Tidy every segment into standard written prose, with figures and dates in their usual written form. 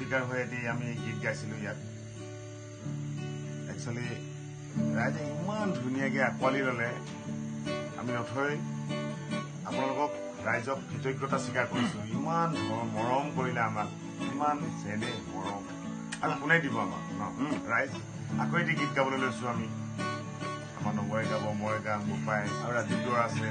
শিকাৰ হৈ এটি আমি গীত গাইছিলোঁ ইয়াত একচুৱেলি ৰাইজে ইমান ধুনীয়াকৈ আঁকোৱালি ল'লে আমি নথৈ আপোনালোকক ৰাইজক কৃতজ্ঞতা স্বীকাৰ কৰিছোঁ ইমান মৰম কৰিলে আমাক ইমান যেনে মৰম আৰু কোনে দিব আমাক ন ৰাইজ আকৌ এটি গীত গাবলৈ লৈছোঁ আমি আমাৰ নবয়ে গাব মই গাম গোপাই আৰু ৰাজীৱ আছে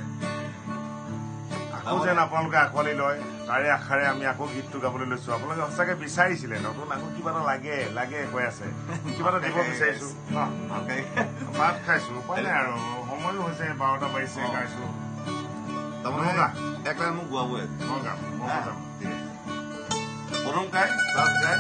আকৌ যেন আপোনালোকে আঁকোৱালি লয় তাৰে আশাৰে আমি আকৌ গীতটো গাবলৈ লৈছোঁ আপোনালোকে সঁচাকৈ বিচাৰিছিলে নতুন আকৌ কিবা এটা লাগে কৈ আছে কিবা এটা দিব বিচাৰিছোঁ ভাত খাইছোঁ উপায় নাই আৰু সময়ো হৈছে 12টা বাজিছে গাইছোঁ তাৰমানে এক লাইন মোক গোৱাবই মই গাম প্ৰথম গাই লাষ্ট গাই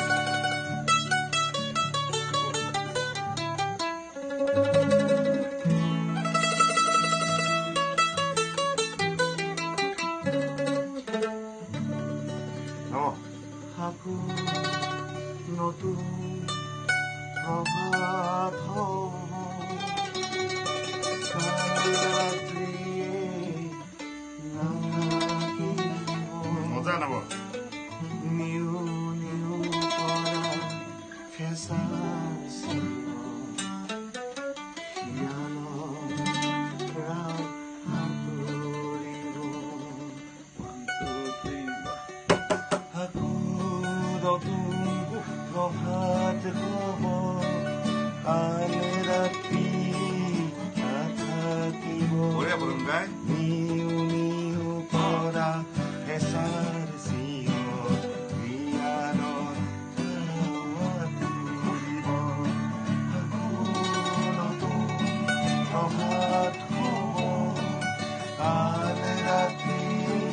নতুন প্রভাত মজা নব নিউ নিউ ফেসা প্রভাত হব কাল রাত্রি থাকিব নিউ নিউ পৰা হেঁচাৰ চিঞৰ বিয়াৰত তুলিব নতুন প্ৰভাত হব কাল ৰাত্ৰি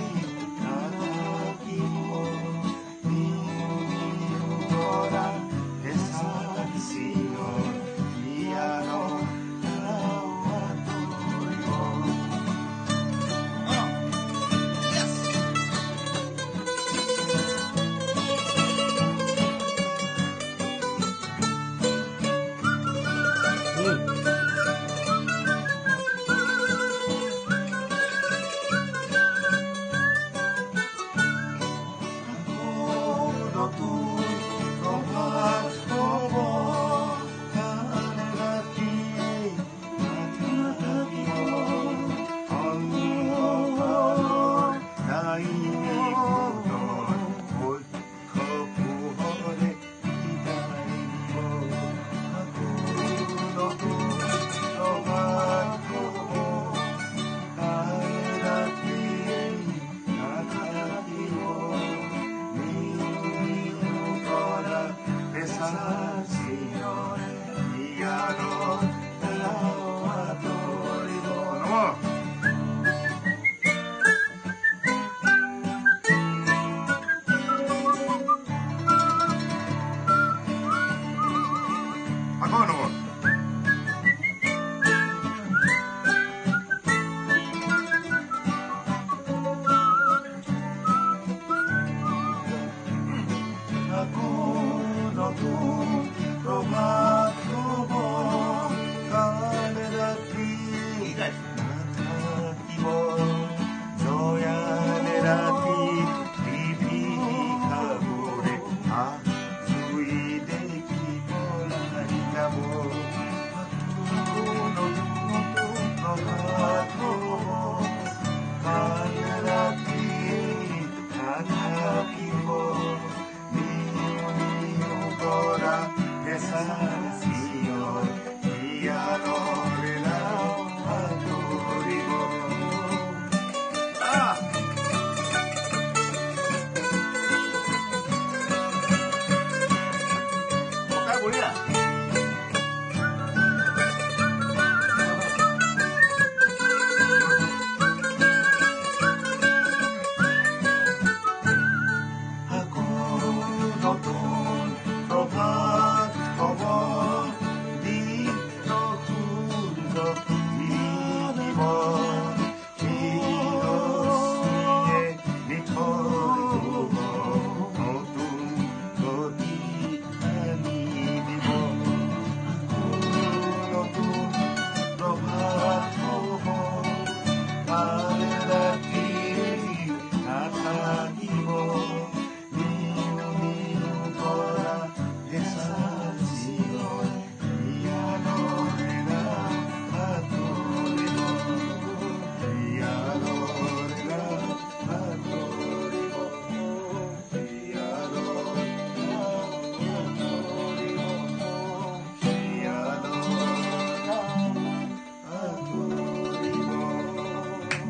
নতুন